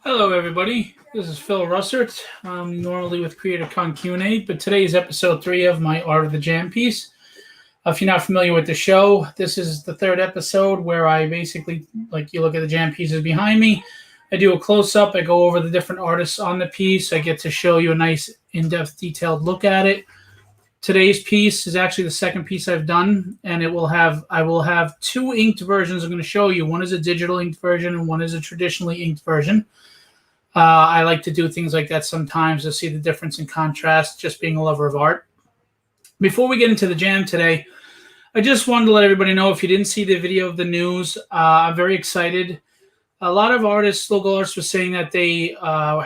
Hello, everybody. This is Phil Russert. I'm normally with Creatorcon Q&A, but today is episode 3 of my Art of the Jam piece. If you're not familiar with the show, this is the third episode where I basically, like you look at the jam pieces behind me, I do a close-up, I go over the different artists on the piece, I get to show you a nice in-depth detailed look at it. Today's piece is actually the second piece I've done, and I will have two inked versions I'm going to show you. One is a digital inked version and one is a traditionally inked version. I like to do things like that sometimes to see the difference in contrast, just being a lover of art. Before we get into the jam today, I just wanted to let everybody know, if you didn't see the video of the news, I'm very excited. A lot of artists, local artists, were saying that they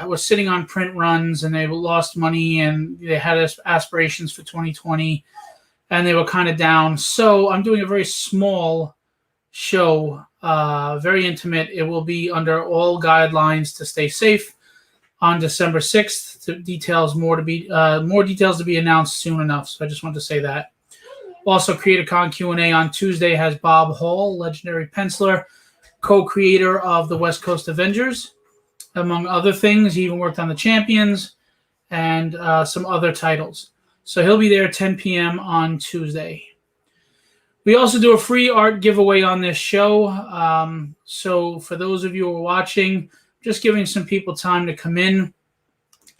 were sitting on print runs and they lost money and they had aspirations for 2020 and they were kind of down. So I'm doing a very small show, very intimate. It will be under all guidelines to stay safe on December 6th. More details to be announced soon enough. So I just wanted to say that. Also, Creatorcon Q&A on Tuesday has Bob Hall, legendary penciler, co-creator of the West Coast Avengers, among other things. He even worked on the Champions and some other titles. So he'll be there at 10 p.m. on Tuesday. We also do a free art giveaway on this show. So for those of you who are watching, just giving some people time to come in.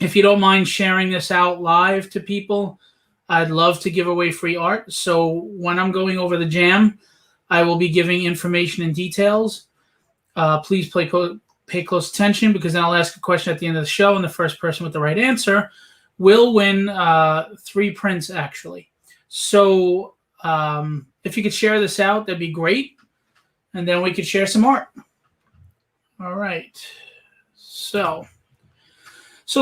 If you don't mind sharing this out live to people, I'd love to give away free art. So when I'm going over the jam, I will be giving information and details. Please pay close attention, because then I'll ask a question at the end of the show, and the first person with the right answer will win 3 prints, actually. So if you could share this out, that'd be great. And then we could share some art. All right. So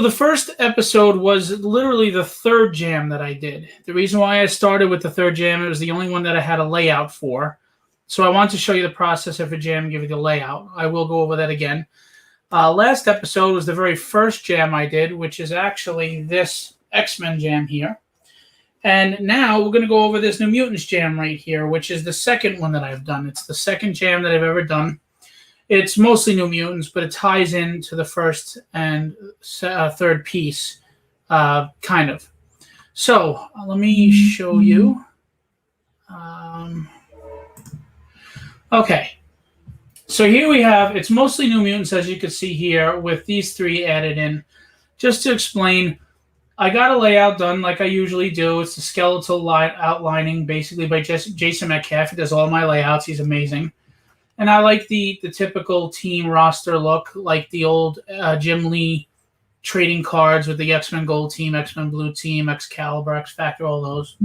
the first episode was literally the third jam that I did. The reason why I started with the third jam, it was the only one that I had a layout for. So I want to show you the process of a jam, give you the layout. I will go over that again. Last episode was the very first jam I did, which is actually this X-Men jam here. And now we're going to go over this New Mutants jam right here, which is the second one that I've done. It's the second jam that I've ever done. It's mostly New Mutants, but it ties into the first and third piece, kind of. So let me show you. Okay. So here we have, it's mostly New Mutants, as you can see here, with these 3 added in. Just to explain, I got a layout done like I usually do. It's the skeletal outlining, basically, by Jason Metcalf. He does all my layouts. He's amazing. And I like the typical team roster look, like the old Jim Lee trading cards with the X-Men Gold Team, X-Men Blue Team, Excalibur, X-Factor, all those.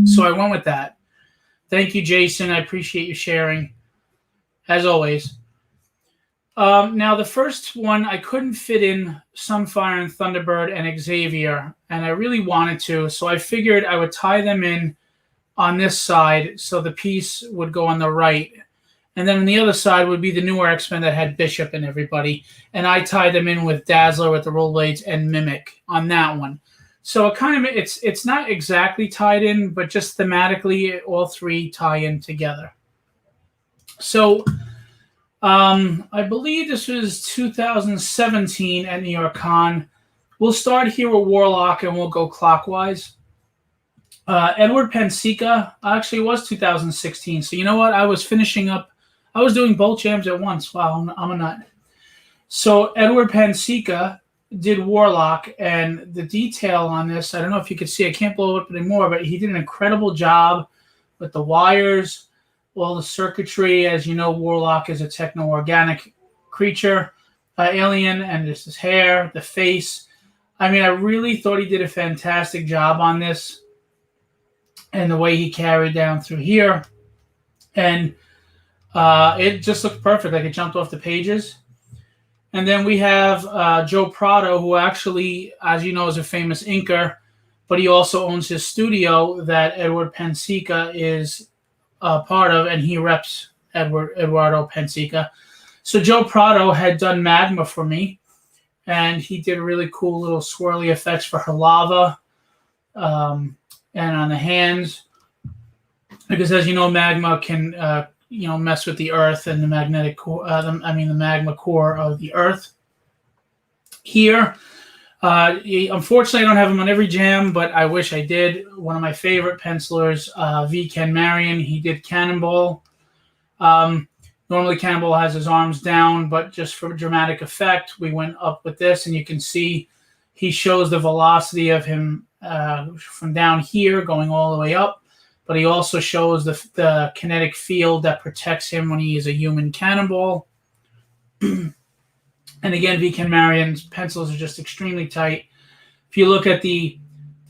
So I went with that. Thank you, Jason. I appreciate you sharing, as always. Now, the first one, I couldn't fit in Sunfire and Thunderbird and Xavier, and I really wanted to, so I figured I would tie them in on this side so the piece would go on the right. And then on the other side would be the newer X-Men that had Bishop and everybody, and I tied them in with Dazzler with the rollerblades and Mimic on that one. So it kind of it's not exactly tied in, but just thematically, all 3 tie in together. So I believe this was 2017 at New York Con. We'll start here with Warlock and we'll go clockwise. Edward Pensica actually was 2016. So you know what? I was finishing up. I was doing both jams at once. Wow, I'm a nut. So Edward Pensica did Warlock, and the detail on this, I don't know if you can see, I can't blow it up anymore, but he did an incredible job with the wires, all the circuitry. As you know, Warlock is a techno-organic creature, alien, and there's his hair, the face. I mean, I really thought he did a fantastic job on this, and the way he carried down through here. And it just looked perfect, like it jumped off the pages. And then we have Joe Prado, who actually, as you know, is a famous inker, but he also owns his studio that Edward Pensica is part of, and he reps Eduardo Pensica. So Joe Prado had done Magma for me, and he did really cool little swirly effects for her lava and on the hands. Because as you know, Magma can mess with the Earth and the magnetic core. The magma core of the Earth. Here, unfortunately, I don't have him on every jam, but I wish I did. One of my favorite pencilers, V. Ken Marion, he did Cannonball. Normally, Cannonball has his arms down, but just for dramatic effect, we went up with this, and you can see he shows the velocity of him from down here going all the way up, but he also shows the kinetic field that protects him when he is a human Cannonball. And again, V. Ken Marion's pencils are just extremely tight. If you look at the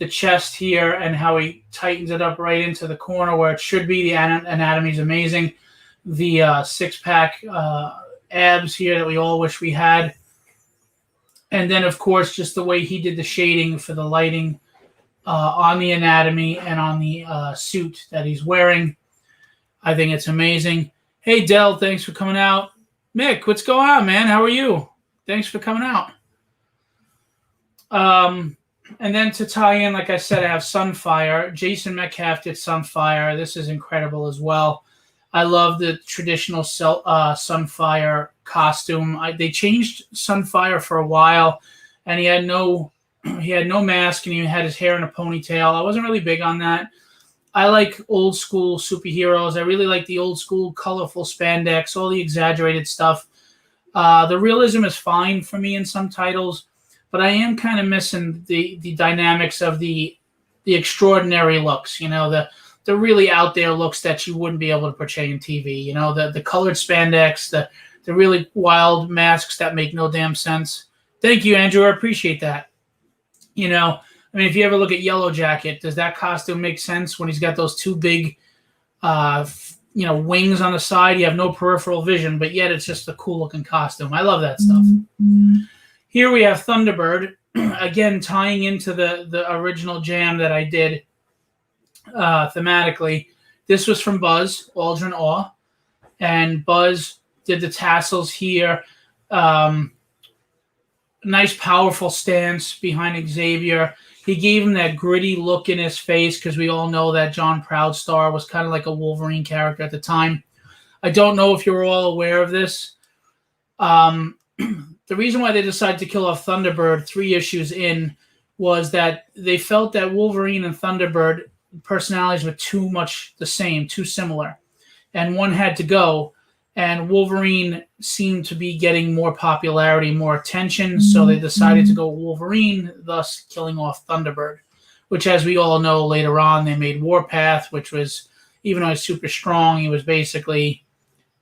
chest here and how he tightens it up right into the corner where it should be, the anatomy is amazing. The six-pack abs here that we all wish we had. And then, of course, just the way he did the shading for the lighting on the anatomy and on the suit that he's wearing. I think it's amazing. Hey, Dell, thanks for coming out. Mick, what's going on, man? How are you? Thanks for coming out. And then to tie in, like I said, I have Sunfire. Jason Metcalf did Sunfire. This is incredible as well. I love the traditional Sunfire costume. They changed Sunfire for a while, and he had no mask, and he had his hair in a ponytail. I wasn't really big on that. I like old school superheroes. I really like the old school colorful spandex, all the exaggerated stuff. The realism is fine for me in some titles, but I am kind of missing the dynamics of the extraordinary looks, the really out there looks that you wouldn't be able to portray in TV, the colored spandex, the really wild masks that make no damn sense. Thank you, Andrew. I appreciate that. If you ever look at Yellow Jacket, does that costume make sense when he's got those two big, wings on the side? You have no peripheral vision, but yet it's just a cool looking costume. I love that stuff. Mm-hmm. Here we have Thunderbird, again, tying into the original jam that I did thematically. This was from Buzz, Aldrin Awe, and Buzz did the tassels here. Nice, powerful stance behind Xavier. He gave him that gritty look in his face because we all know that John Proudstar was kind of like a Wolverine character at the time. I don't know if you're all aware of this. The reason why they decided to kill off Thunderbird 3 issues in was that they felt that Wolverine and Thunderbird personalities were too much the same, too similar, and one had to go. And Wolverine seemed to be getting more popularity, more attention, so they decided to go Wolverine, thus killing off Thunderbird, which, as we all know, later on they made Warpath, which was, even though he's super strong, he was basically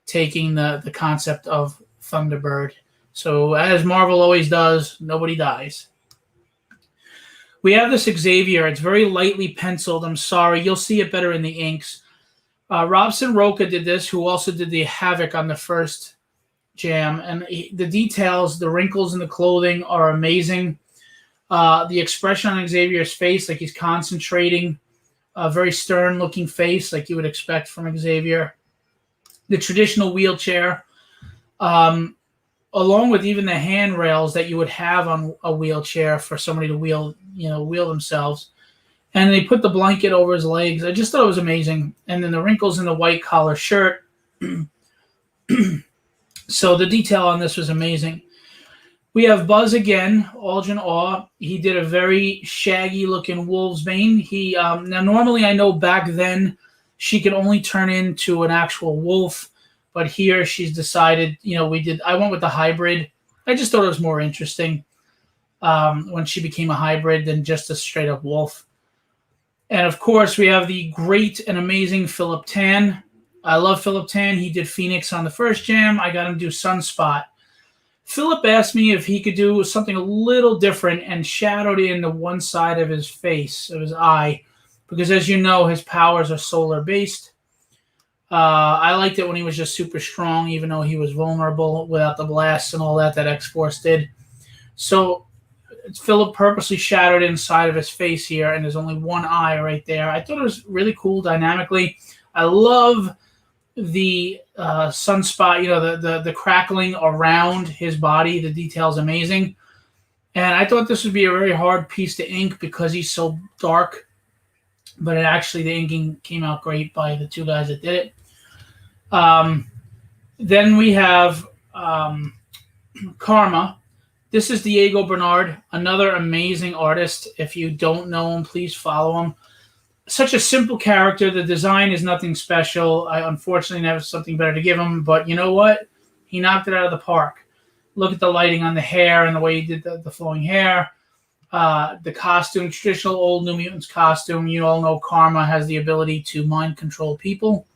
taking the concept of Thunderbird. So, as Marvel always does, nobody dies. We have this Xavier. It's very lightly penciled. I'm sorry. You'll see it better in the inks. Robson Roca did this, who also did the Havoc on the first jam. And the details, the wrinkles in the clothing are amazing. The expression on Xavier's face, like he's concentrating, a very stern-looking face, like you would expect from Xavier. The traditional wheelchair, along with even the handrails that you would have on a wheelchair for somebody to wheel themselves. And they put the blanket over his legs. I just thought it was amazing. And then the wrinkles in the white collar shirt. So the detail on this was amazing. We have Buzz again, Aldrin Awe. He did a very shaggy-looking wolfsbane. Now, normally I know back then she could only turn into an actual wolf. But here she's decided, I went with the hybrid. I just thought it was more interesting when she became a hybrid than just a straight-up wolf. And, of course, we have the great and amazing Philip Tan. I love Philip Tan. He did Phoenix on the first jam. I got him to do Sunspot. Philip asked me if he could do something a little different and shadowed in the one side of his face, of his eye, because, as you know, his powers are solar-based. I liked it when he was just super strong, even though he was vulnerable without the blasts and all that X-Force did. So Philip purposely shadowed inside of his face here, and there's only one eye right there. I thought it was really cool dynamically. I love the sunspot, the crackling around his body. The detail's amazing. And I thought this would be a very hard piece to ink because he's so dark. But the inking came out great by the two guys that did it. Then we have Karma. This is Diego Bernard, another amazing artist. If you don't know him, please follow him. Such a simple character. The design is nothing special. I unfortunately have something better to give him, but you know what? He knocked it out of the park. Look at the lighting on the hair and the way he did the flowing hair. The costume, traditional old New Mutants costume. You all know Karma has the ability to mind control people.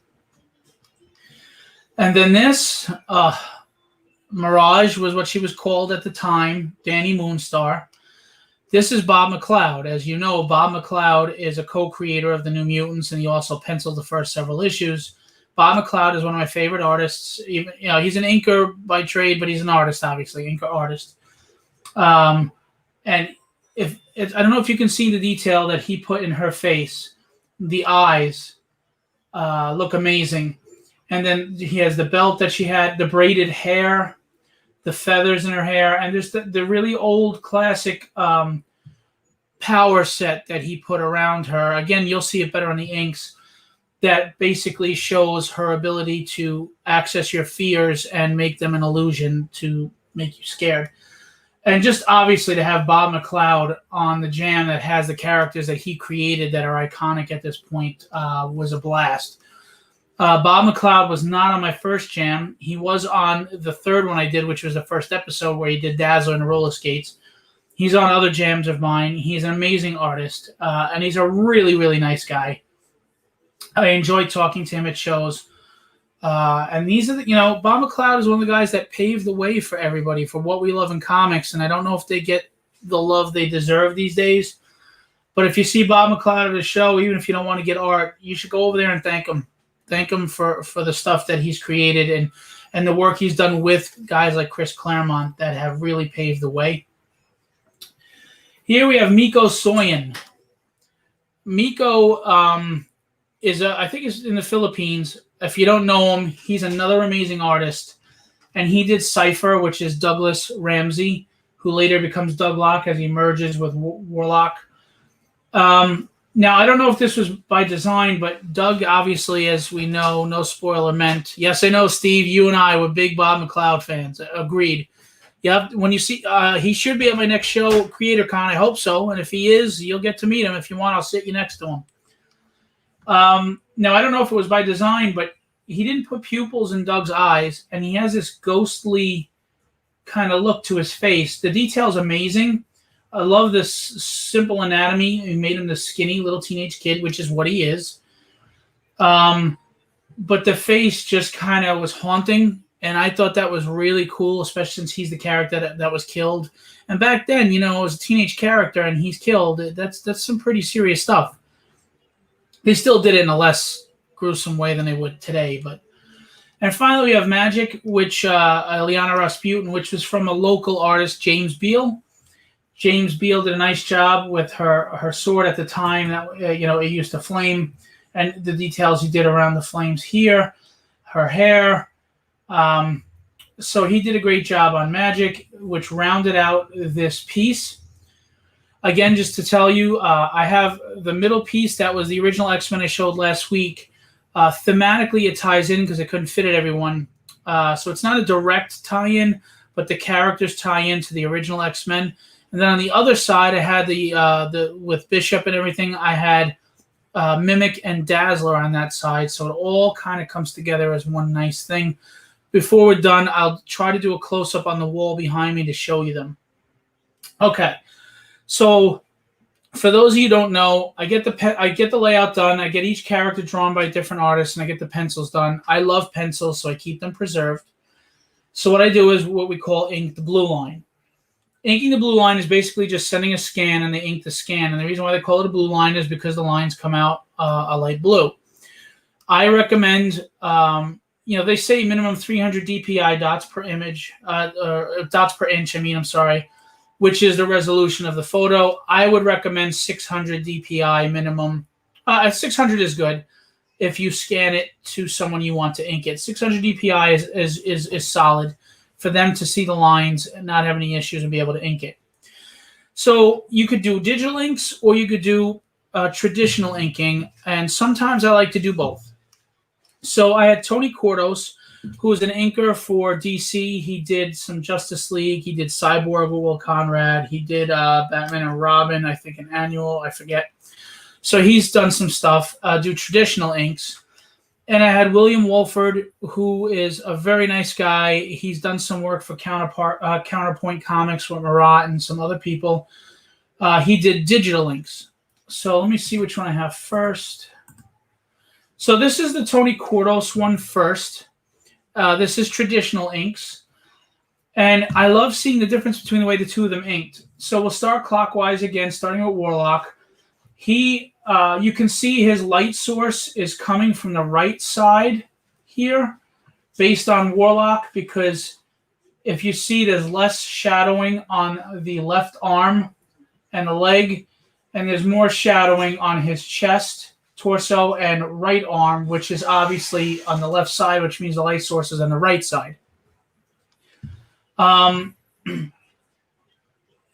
And then this, Mirage was what she was called at the time, Danny Moonstar. This is Bob McLeod. As you know, Bob McLeod is a co-creator of the New Mutants, and he also penciled the first several issues. Bob McLeod is one of my favorite artists. Even, he's an inker by trade, but he's an artist, obviously, inker artist. And I don't know if you can see the detail that he put in her face. The eyes look amazing. And then he has the belt that she had, the braided hair, the feathers in her hair, and there's the really old classic power set that he put around her. Again, you'll see it better on the inks. That basically shows her ability to access your fears and make them an illusion to make you scared. And just obviously to have Bob McLeod on the jam that has the characters that he created that are iconic at this point was a blast. Bob McLeod was not on my first jam. He was on the third one I did, which was the first episode where he did Dazzler and roller skates. He's on other jams of mine. He's an amazing artist, and he's a really, really nice guy. I enjoy talking to him at shows. And these are Bob McLeod is one of the guys that paved the way for everybody for what we love in comics. And I don't know if they get the love they deserve these days. But if you see Bob McLeod at a show, even if you don't want to get art, you should go over there and thank him. Thank him for the stuff that he's created and the work he's done with guys like Chris Claremont that have really paved the way. Here we have Miko Soyan. Miko I think is in the Philippines. If you don't know him, he's another amazing artist. And he did Cypher, which is Douglas Ramsey, who later becomes Douglock as he merges with Warlock. Now, I don't know if this was by design, but Doug, obviously, as we know, no spoiler meant. Yes, I know, Steve, you and I were big Bob McLeod fans. Agreed. Yep. When you see, he should be at my next show, Creatorcon. I hope so. And if he is, you'll get to meet him. If you want, I'll sit you next to him. Now, I don't know if it was by design, but he didn't put pupils in Doug's eyes, and he has this ghostly kind of look to his face. The detail's amazing. I love this simple anatomy. He made him the skinny little teenage kid, which is what he is. But the face just kind of was haunting, and I thought that was really cool, especially since he's the character that was killed. And back then, as a teenage character and he's killed, that's some pretty serious stuff. They still did it in a less gruesome way than they would today. And finally, we have Magic, which Liana Rasputin, which was from a local artist, James Beale. James Beale did a nice job with her sword at the time that it used to flame, and the details he did around the flames here, her hair. So he did a great job on Magic, which rounded out this piece. Again, just to tell you, I have the middle piece that was the original X-Men I showed last week. Thematically, it ties in because I couldn't fit it everyone. So it's not a direct tie-in, but the characters tie into the original X-Men. And then on the other side, I had the with Bishop and everything, I had Mimic and Dazzler on that side. So it all kind of comes together as one nice thing. Before we're done, I'll try to do a close-up on the wall behind me to show you them. Okay. So for those of you who don't know, I get the layout done. I get each character drawn by a different artist, and I get the pencils done. I love pencils, so I keep them preserved. So what I do is what we call ink the blue line. Inking the blue line is basically just sending a scan, and they ink the scan. And the reason why they call it a blue line is because the lines come out a light blue. I recommend, they say minimum 300 DPI dots per image, or dots per inch. Which is the resolution of the photo. I would recommend 600 DPI minimum. 600 is good if you scan it to someone you want to ink it. 600 DPI is solid for them to see the lines and not have any issues and be able to ink it. So you could do digital inks or you could do traditional inking, and sometimes I like to do both. So I had Tony Cordos, who is an inker for DC. He did some Justice League. He did Cyborg with Will Conrad. He did Batman and Robin, I think an annual, I forget. So he's done some stuff, do traditional inks. And I had William Wolford, who is a very nice guy. He's done some work for Counterpoint Comics with Marat and some other people. He did digital inks. So let me see which one I have first. So this is the Tony Cordos one first. This is traditional inks. And I love seeing the difference between the way the two of them inked. So we'll start clockwise again, starting with Warlock. You can see his light source is coming from the right side here, based on Warlock, because if you see, there's less shadowing on the left arm and the leg, and there's more shadowing on his chest, torso, and right arm, which is obviously on the left side, which means the light source is on the right side.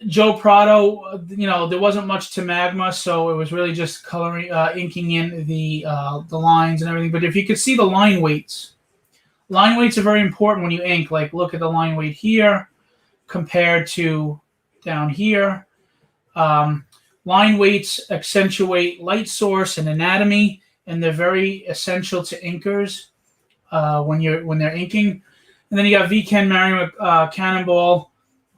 Joe Prado, there wasn't much to Magma, so it was really just coloring, inking in the lines and everything. But if you could see the line weights are very important when you ink. Like, look at the line weight here compared to down here. Line weights accentuate light source and anatomy, and they're very essential to inkers when they're inking. And then you got V. Ken Marion with Cannonball.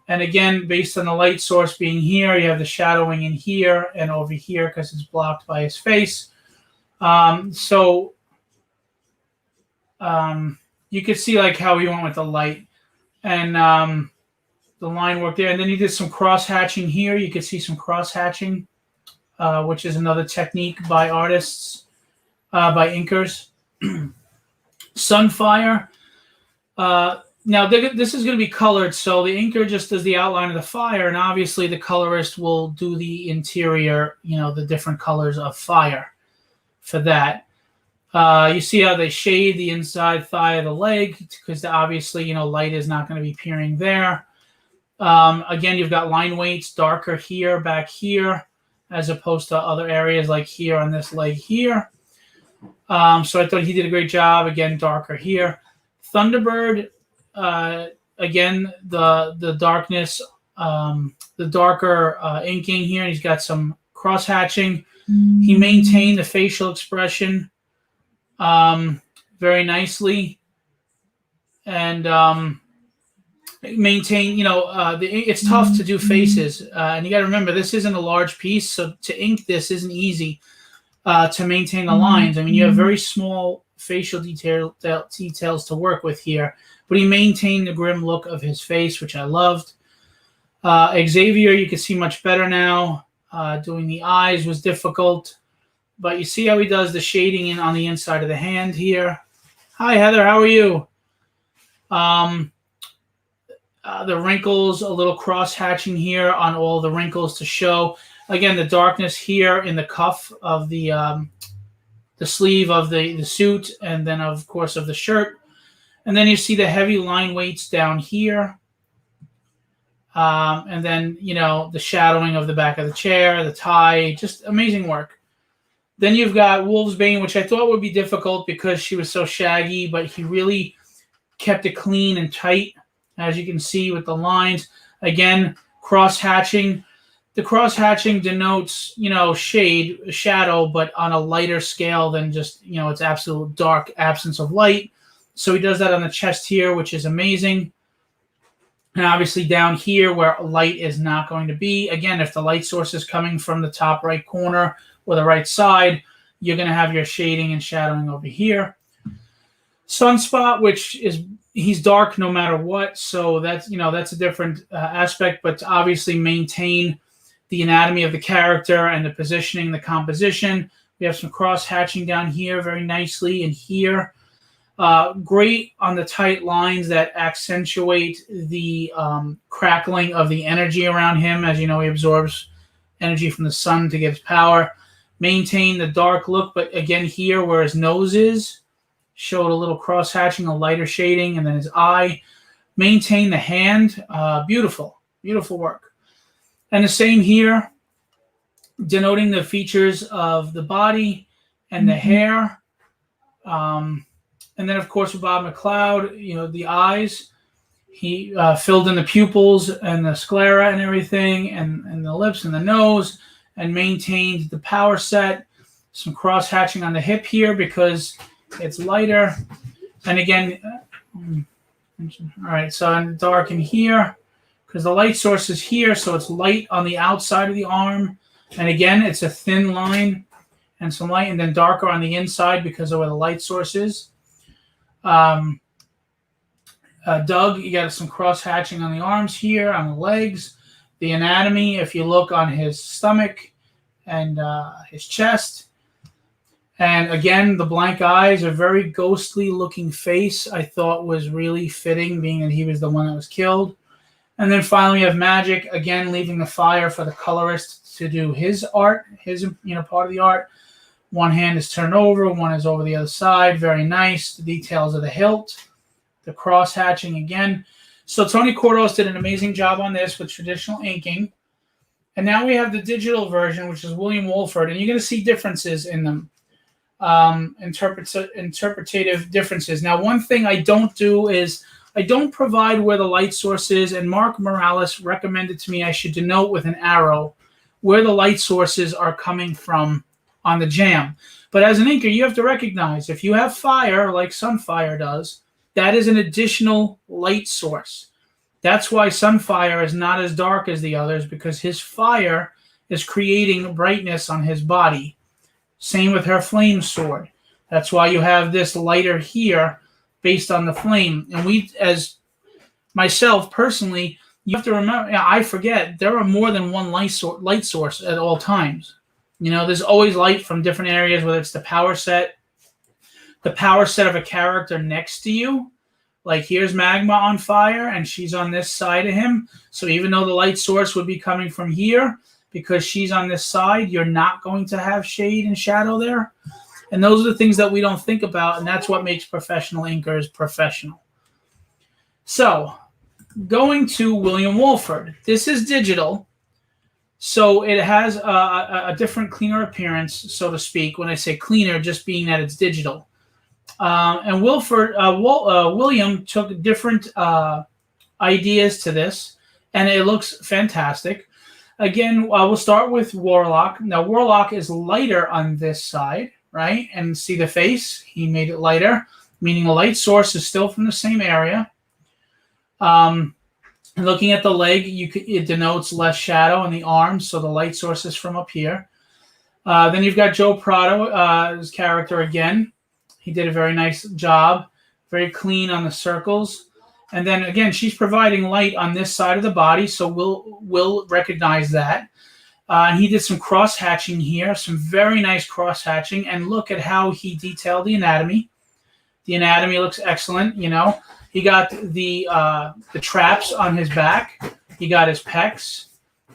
And again, based on the light source being here, you have the shadowing in here and over here because it's blocked by his face. You could see like how he went with the light and the line work there. And then he did some cross hatching here. You could see some cross hatching, which is another technique by artists, by inkers. Sunfire. Now, this is going to be colored, so the inker just does the outline of the fire, and obviously the colorist will do the interior, the different colors of fire for that. You see how they shade the inside thigh of the leg, because obviously, light is not going to be peering there. Again, you've got line weights darker here, back here, as opposed to other areas like here on this leg here. So I thought he did a great job. Again, darker here. Thunderbird. Again, the darkness, the darker inking here. He's got some cross hatching. He maintained the facial expression very nicely, and maintain. It's tough to do faces, and you got to remember this isn't a large piece, so to ink this isn't easy. To maintain the lines, I mean, you have very small facial details to work with here. But he maintained the grim look of his face, which I loved. Xavier, you can see much better now. Doing the eyes was difficult. But you see how he does the shading on the inside of the hand here. Hi, Heather. How are you? The wrinkles, a little cross-hatching here on all the wrinkles to show. Again, the darkness here in the cuff of the sleeve of the suit, and then, of course, of the shirt. And then you see the heavy line weights down here. And then, the shadowing of the back of the chair, the tie, just amazing work. Then you've got Wolfsbane, which I thought would be difficult because she was so shaggy, but he really kept it clean and tight, as you can see with the lines. Again, cross-hatching. The cross-hatching denotes, shadow, but on a lighter scale than just, its absolute dark absence of light. So he does that on the chest here, which is amazing. And obviously down here where light is not going to be. Again, if the light source is coming from the top right corner or the right side, you're going to have your shading and shadowing over here. Sunspot, which is, he's dark no matter what. So that's, that's a different aspect. But to obviously maintain the anatomy of the character and the positioning, the composition. We have some cross-hatching down here very nicely, and here. Great on the tight lines that accentuate the crackling of the energy around him. As you know, he absorbs energy from the sun to get his power. Maintain the dark look, but again here where his nose is, showed a little cross-hatching, a lighter shading, and then his eye. Maintain the hand. Beautiful, beautiful work. And the same here, denoting the features of the body and the hair. And then, of course, with Bob McLeod, the eyes, he filled in the pupils and the sclera and everything, and the lips and the nose, and maintained the power set. Some cross hatching on the hip here because it's lighter. And again, all right, so I'm darken here because the light source is here, so it's light on the outside of the arm. And again, it's a thin line and some light, and then darker on the inside because of where the light source is. Doug, you got some cross hatching on the arms here, on the legs. The anatomy, if you look on his stomach and his chest. And again, the blank eyes, a very ghostly looking face, I thought was really fitting, being that he was the one that was killed. And then finally we have Magic, again, leaving the fire for the colorist to do his art, his part of the art. One hand is turned over, one is over the other side. Very nice. The details of the hilt, the cross hatching again. So Tony Cordos did an amazing job on this with traditional inking. And now we have the digital version, which is William Wolford, and you're going to see differences in them, interpretative differences. Now, one thing I don't do is I don't provide where the light source is, and Mark Morales recommended to me I should denote with an arrow where the light sources are coming from on the jam. But as an inker, you have to recognize if you have fire, like Sunfire does, that is an additional light source. That's why Sunfire is not as dark as the others, because his fire is creating brightness on his body. Same with her flame sword. That's why you have this lighter here based on the flame. And we, as myself personally, you have to remember, I forget, there are more than one light source at all times. There's always light from different areas, whether it's the power set of a character next to you. Like here's Magma on fire, and she's on this side of him. So even though the light source would be coming from here, because she's on this side, you're not going to have shade and shadow there. And those are the things that we don't think about, and that's what makes professional inkers professional. So going to William Wolford. This is digital. So it has a different, cleaner appearance, so to speak. When I say cleaner, just being that it's digital. And William took different ideas to this, and it looks fantastic. Again, we'll start with Warlock. Now, Warlock is lighter on this side, right? And see the face? He made it lighter, meaning the light source is still from the same area. Looking at the leg, it denotes less shadow on the arm, so the light source is from up here. Then you've got Joe Prado, his character again. He did a very nice job, very clean on the circles. And then again, she's providing light on this side of the body, so we'll recognize that. And he did some cross hatching here, some very nice cross hatching, and look at how he detailed the anatomy. The anatomy looks excellent. He got the traps on his back. He got his pecs.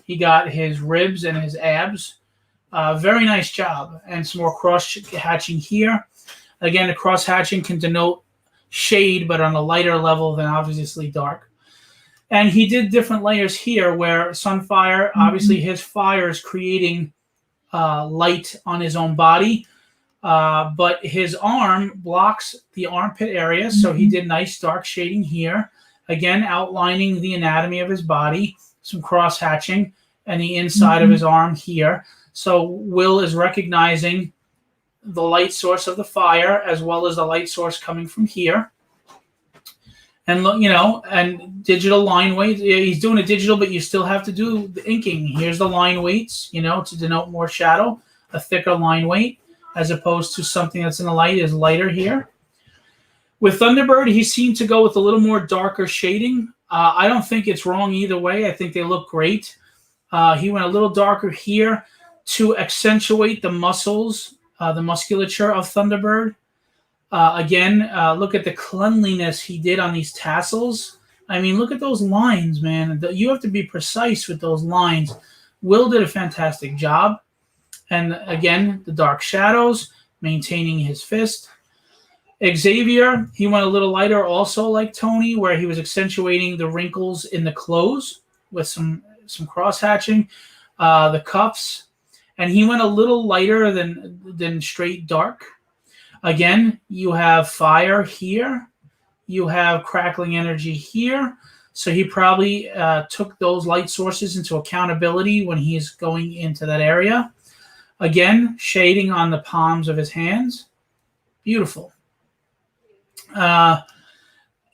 He got his ribs and his abs. Very nice job. And some more cross hatching here. Again, the cross hatching can denote shade, but on a lighter level than obviously dark. And he did different layers here where Sunfire, obviously his fire is creating light on his own body. But his arm blocks the armpit area, so he did nice dark shading here. Again, outlining the anatomy of his body, some cross hatching, and the inside of his arm here. So Will is recognizing the light source of the fire as well as the light source coming from here. And and digital line weight. He's doing a digital, but you still have to do the inking. Here's the line weights, to denote more shadow, a thicker line weight, as opposed to something that's in the light is lighter here. With Thunderbird, he seemed to go with a little more darker shading. I don't think it's wrong either way. I think they look great. He went a little darker here to accentuate the muscles, the musculature of Thunderbird. Again, look at the cleanliness he did on these tassels. I mean, look at those lines, man. You have to be precise with those lines. Will did a fantastic job. And again, the dark shadows, maintaining his fist. Xavier, he went a little lighter also like Tony, where he was accentuating the wrinkles in the clothes with some cross-hatching, the cuffs. And he went a little lighter than straight dark. Again, you have fire here. You have crackling energy here. So he probably took those light sources into accountability when he's going into that area. Again, shading on the palms of his hands. Beautiful.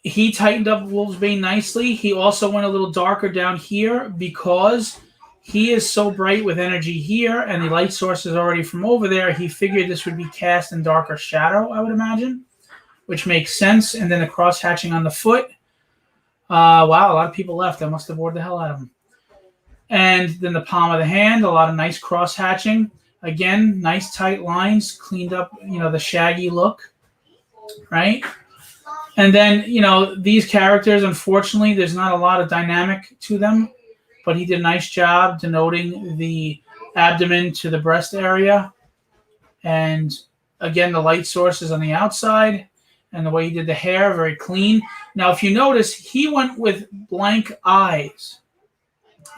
He tightened up Wolfsbane nicely. He also went a little darker down here because he is so bright with energy here, and the light source is already from over there. He figured this would be cast in darker shadow, I would imagine, which makes sense. And then the cross-hatching on the foot. Wow, a lot of people left. I must have bored the hell out of them. And then the palm of the hand, a lot of nice cross-hatching. Again, nice tight lines, cleaned up, the shaggy look, right? And then, these characters, unfortunately, there's not a lot of dynamic to them, but he did a nice job denoting the abdomen to the breast area. And again, the light source is on the outside, and the way he did the hair, very clean. Now, if you notice, he went with blank eyes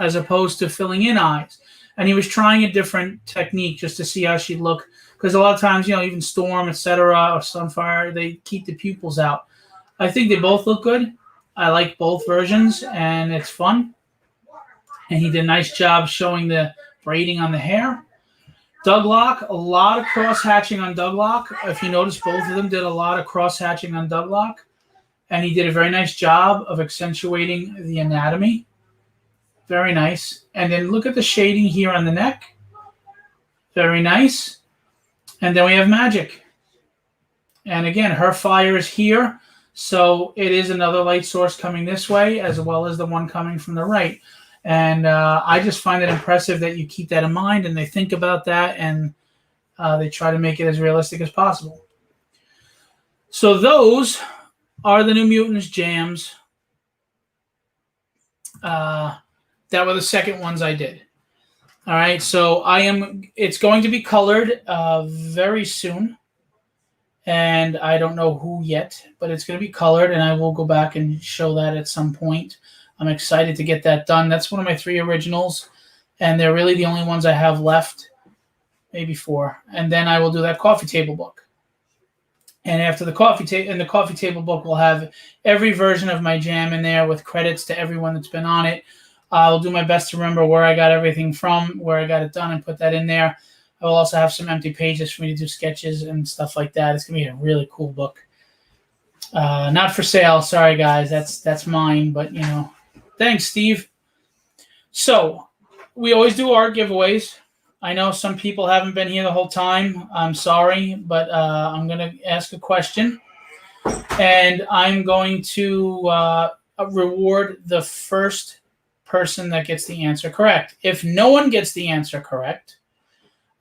as opposed to filling in eyes. And he was trying a different technique just to see how she'd look. Because a lot of times, even Storm, etc., or Sunfire, they keep the pupils out. I think they both look good. I like both versions, and it's fun. And he did a nice job showing the braiding on the hair. Douglock, a lot of cross-hatching on Douglock. If you notice, both of them did a lot of cross-hatching on Douglock. And he did a very nice job of accentuating the anatomy. Very nice. And then look at the shading here on the neck. Very nice. And then we have Magic. And again, her fire is here. So it is another light source coming this way, as well as the one coming from the right. And I just find it impressive that you keep that in mind and they think about that, and they try to make it as realistic as possible. So those are the New Mutants jams. That were the second ones I did. All right, so it's going to be colored very soon. And I don't know who yet, but it's going to be colored, and I will go back and show that at some point. I'm excited to get that done. That's one of my 3 originals, and they're really the only ones I have left, maybe 4. And then I will do that coffee table book. And after the coffee table book will have every version of my jam in there with credits to everyone that's been on it. I'll do my best to remember where I got everything from, where I got it done, and put that in there. I will also have some empty pages for me to do sketches and stuff like that. It's going to be a really cool book. Not for sale. Sorry, guys. That's mine, but, Thanks, Steve. So we always do art giveaways. I know some people haven't been here the whole time. I'm sorry, but I'm going to ask a question. And I'm going to reward the first person that gets the answer correct. If no one gets the answer correct,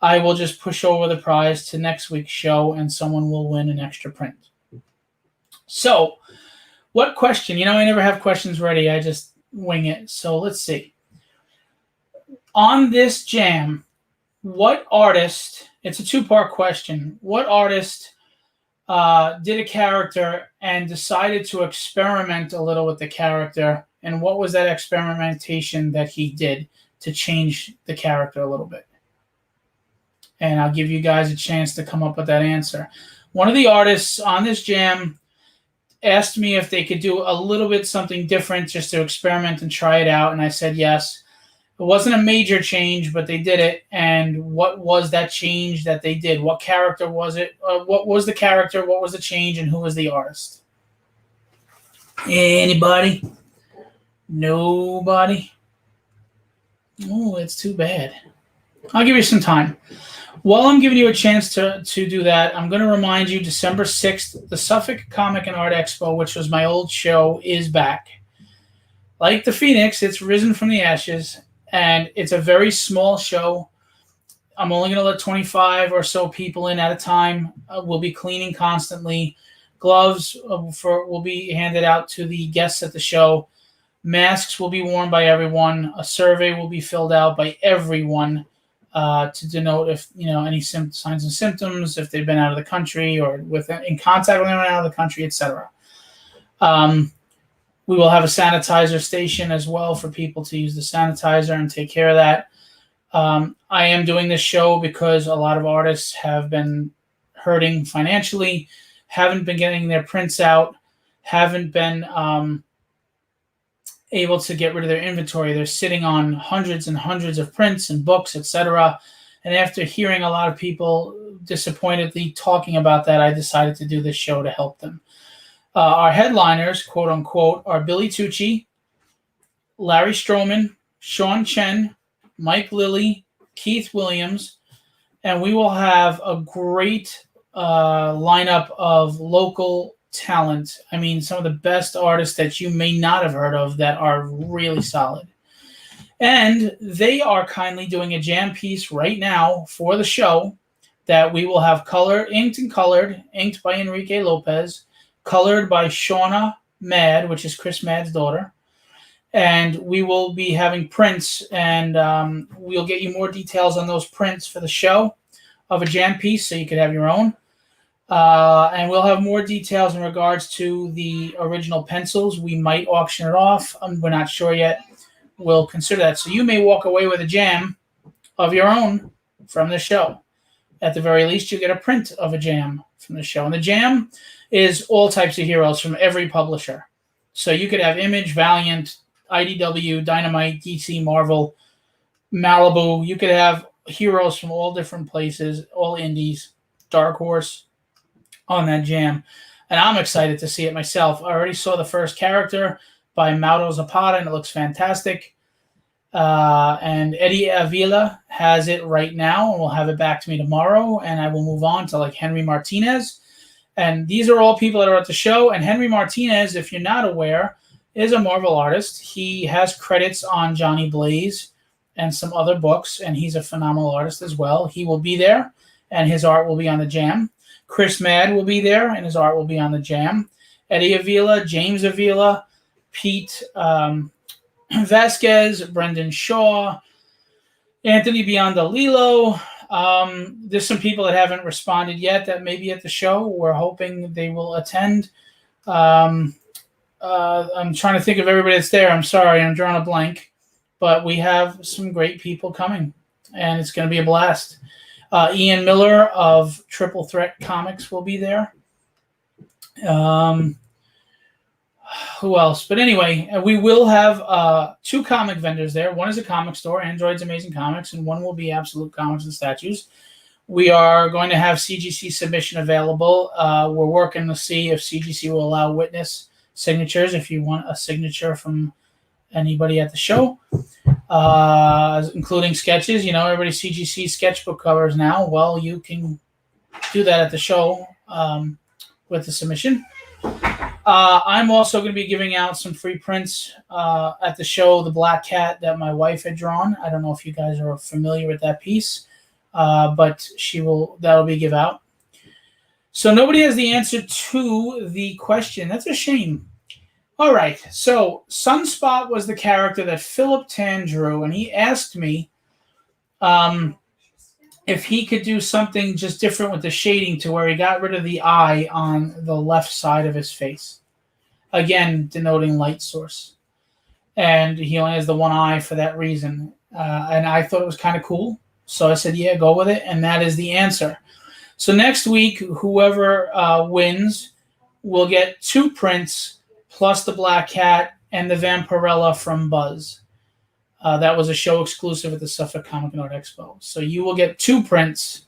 I will just push over the prize to next week's show, and someone will win an extra print. So, what question? I never have questions ready. I just wing it. So, let's see. On this jam, what artist, it's a 2-part question, what artist did a character and decided to experiment a little with the character, and what was that experimentation that he did to change the character a little bit? And I'll give you guys a chance to come up with that answer. One of the artists on this jam asked me if they could do a little bit something different just to experiment and try it out, and I said yes. It wasn't a major change, but they did it. And what was that change that they did? What character was it? What was the character? What was the change? And who was the artist? Anybody? Nobody? Oh, it's too bad. I'll give you some time. While I'm giving you a chance to do that, I'm going to remind you December 6th, the Suffolk Comic and Art Expo, which was my old show, is back. Like the Phoenix, it's risen from the ashes, and it's a very small show. I'm only going to let 25 or so people in at a time. We'll be cleaning constantly. Gloves will be handed out to the guests at the show. Masks will be worn by everyone. A survey will be filled out by everyone to denote if any signs and symptoms, if they've been out of the country or in contact with anyone out of the country, etc. We will have a sanitizer station as well for people to use the sanitizer and take care of that. I am doing this show because a lot of artists have been hurting financially, haven't been getting their prints out, haven't been able to get rid of their inventory. They're sitting on hundreds and hundreds of prints and books, etc. And after hearing a lot of people disappointedly talking about that, I decided to do this show to help them. Our headliners, quote unquote, are Billy Tucci, Larry Stroman, Sean Chen, Mike Lilly, Keith Williams, and we will have a great lineup of local talent. I mean, some of the best artists that you may not have heard of that are really solid. And they are kindly doing a jam piece right now for the show that we will have inked by Enrique Lopez, colored by Shauna Mad, which is Chris Mad's daughter. And we will be having prints, and we'll get you more details on those prints for the show of a jam piece so you could have your own. And we'll have more details in regards to the original pencils. We might auction it off. We're not sure yet. We'll consider that. So you may walk away with a jam of your own from the show. At the very least, you get a print of a jam from the show. And the jam is all types of heroes from every publisher. So you could have Image, Valiant, IDW, Dynamite, DC, Marvel, Malibu. You could have heroes from all different places, all indies, Dark Horse on that jam. And I'm excited to see it myself. I already saw the first character by Mauro Zapata, and it looks fantastic. And Eddie Avila has it right now, and will have it back to me tomorrow, and I will move on to like Henry Martinez. And these are all people that are at the show. And Henry Martinez, if you're not aware, is a Marvel artist. He has credits on Johnny Blaze and some other books, and he's a phenomenal artist as well. He will be there, and his art will be on the jam. Chris Mad will be there, and his art will be on the jam. Eddie Avila, James Avila, Pete Vasquez, Brendan Shaw, Anthony Biondolillo. There's some people that haven't responded yet that may be at the show. We're hoping they will attend. I'm trying to think of everybody that's there. I'm sorry, I'm drawing a blank. But we have some great people coming, and it's going to be a blast. Ian Miller of Triple Threat Comics will be there. Who else? But anyway, we will have 2 comic vendors there. One is a comic store, Android's Amazing Comics, and one will be Absolute Comics and Statues. We are going to have CGC submission available. We're working to see if CGC will allow witness signatures if you want a signature from anybody at the show, including sketches. You know, everybody CGC sketchbook covers now. Well, you can do that at the show with the submission. I'm also going to be giving out some free prints at the show, The Black Cat, that my wife had drawn. I don't know if you guys are familiar with that piece, but that'll be give out. So nobody has the answer to the question. That's a shame. All right, so Sunspot was the character that Philip Tan drew, and he asked me if he could do something just different with the shading to where he got rid of the eye on the left side of his face. Again, denoting light source. And he only has the one eye for that reason. And I thought it was kind of cool. So I said, yeah, go with it. And that is the answer. So next week, whoever wins will get 2 prints plus the Black Cat and the Vampirella from Buzz. That was a show exclusive at the Suffolk Comic and Art Expo. So you will get 2 prints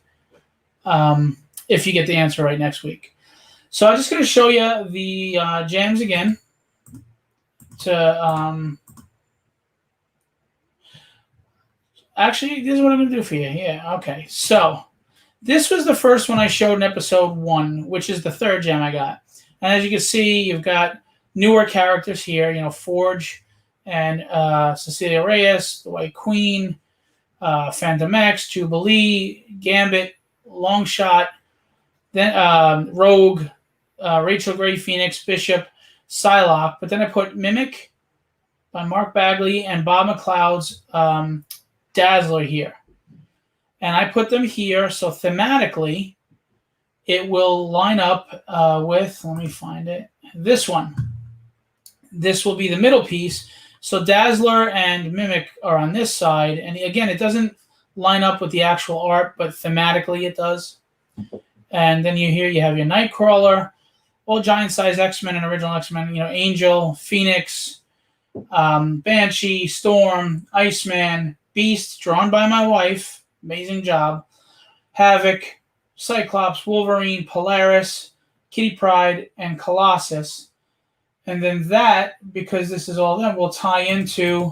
if you get the answer right next week. So I'm just going to show you the jams again. Actually, this is what I'm going to do for you. Yeah, okay. So this was the first one I showed in episode 1, which is the 3rd jam I got. And as you can see, you've got newer characters here. You know, Forge and Cecilia Reyes, the White Queen, Phantom X, Jubilee, Gambit, Longshot, then Rogue, Rachel Gray, Phoenix, Bishop, Psylocke. But then I put Mimic by Mark Bagley and Bob McLeod's Dazzler here. And I put them here so thematically it will line up with, let me find it, this one. This will be the middle piece. So Dazzler and Mimic are on this side. And again, it doesn't line up with the actual art, but thematically it does. And then you have your Nightcrawler, all giant-sized X-Men and original X-Men. Angel, Phoenix, Banshee, Storm, Iceman, Beast, drawn by my wife. Amazing job. Havoc, Cyclops, Wolverine, Polaris, Kitty Pryde, and Colossus. And then that, because this is all them, will tie into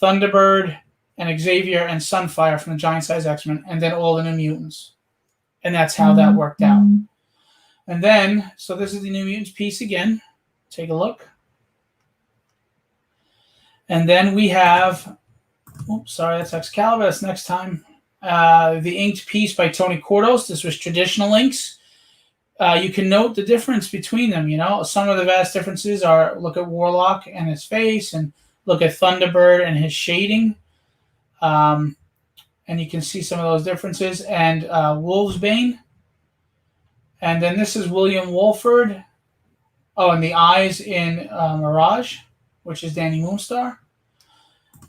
Thunderbird and Xavier and Sunfire from the giant-sized X-Men, and then all the New Mutants. And that's how that worked out. And then, so this is the New Mutants piece again. Take a look. And then we have, oops, sorry, that's Excalibur. That's next time. The inked piece by Tony Cordos. This was traditional inks. You can note the difference between them. Some of the vast differences are, look at Warlock and his face, and look at Thunderbird and his shading. And you can see some of those differences. And Wolfsbane. And then this is William Wolford. Oh, and the eyes in Mirage, which is Danny Moonstar.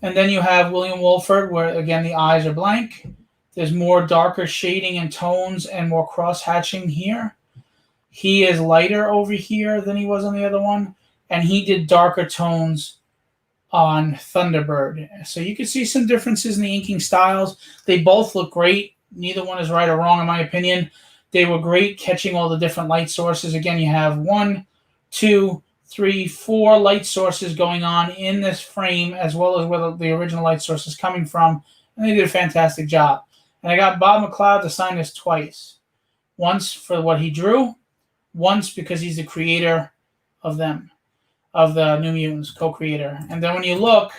And then you have William Wolford, where, again, the eyes are blank. There's more darker shading and tones and more cross-hatching here. He is lighter over here than he was on the other one. And he did darker tones on Thunderbird. So you can see some differences in the inking styles. They both look great. Neither one is right or wrong, in my opinion. They were great catching all the different light sources. Again, you have 1, 2, 3, 4 light sources going on in this frame, as well as where the original light source is coming from. And they did a fantastic job. And I got Bob McLeod to sign this twice. Once for what he drew, once because he's the creator of them, of the New Mutants, co-creator. And then when you look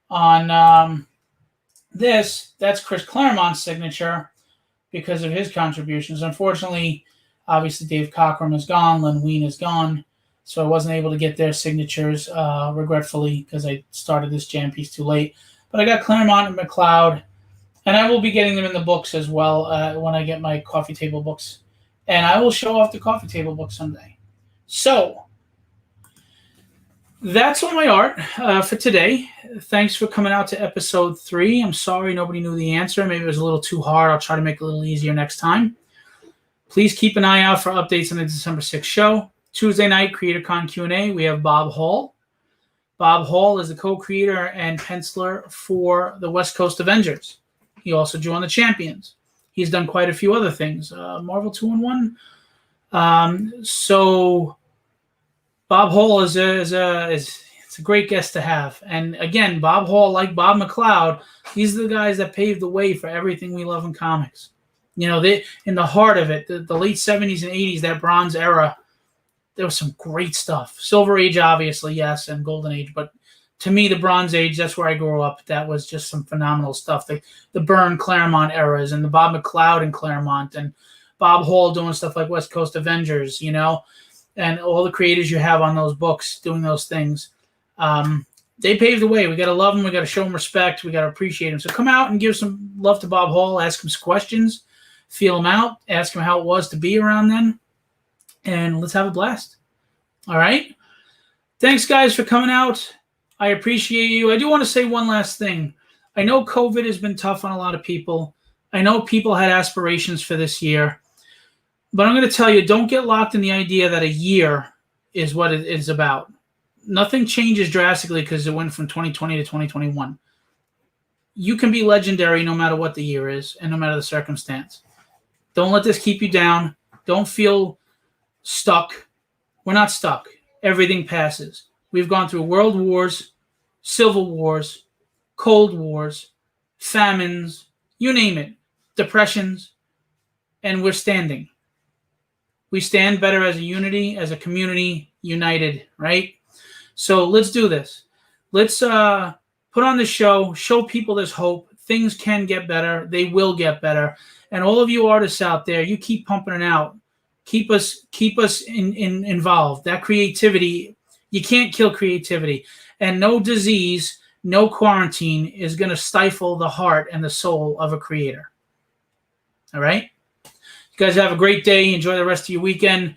on this, that's Chris Claremont's signature because of his contributions. Unfortunately, obviously Dave Cockrum is gone, Len Wein is gone, so I wasn't able to get their signatures, regretfully, because I started this jam piece too late. But I got Claremont and McLeod, and I will be getting them in the books as well when I get my coffee table books. And I will show off the coffee table book someday. So that's all my art for today. Thanks for coming out to episode 3. I'm sorry nobody knew the answer. Maybe it was a little too hard. I'll try to make it a little easier next time. Please keep an eye out for updates on the December 6th show. Tuesday night, Creatorcon Q&A, we have Bob Hall. Bob Hall is the co-creator and penciler for the West Coast Avengers. He also drew on the Champions. He's done quite a few other things. Marvel 2-in-1. So Bob Hall is a great guest to have. And again, Bob Hall, like Bob McLeod, these are the guys that paved the way for everything we love in comics. They in the heart of it, the late 70s and 80s, that Bronze era, there was some great stuff. Silver Age, obviously, yes, and Golden Age. But to me, the Bronze Age, that's where I grew up. That was just some phenomenal stuff. The Byrne Claremont eras and the Bob McLeod and Claremont and Bob Hall doing stuff like West Coast Avengers, and all the creators you have on those books doing those things. They paved the way. We got to love them. We got to show them respect. We got to appreciate them. So come out and give some love to Bob Hall. Ask him some questions. Feel him out. Ask him how it was to be around then. And let's have a blast. All right? Thanks, guys, for coming out. I appreciate you. I do want to say one last thing. I know COVID has been tough on a lot of people. I know people had aspirations for this year. But I'm going to tell you, don't get locked in the idea that a year is what it is about. Nothing changes drastically because it went from 2020 to 2021. You can be legendary no matter what the year is and no matter the circumstance. Don't let this keep you down. Don't feel stuck. We're not stuck. Everything passes. We've gone through world wars, civil wars, cold wars, famines, you name it, depressions, and we're standing. We stand better as a unity, as a community, united, right? So let's do this. Let's put on the show people there's hope. Things can get better. They will get better. And all of you artists out there, you keep pumping it out. Keep us involved. That creativity, you can't kill creativity. And no disease, no quarantine is going to stifle the heart and the soul of a creator. All right? You guys have a great day. Enjoy the rest of your weekend.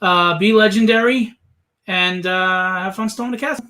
Be legendary and have fun storming the castle.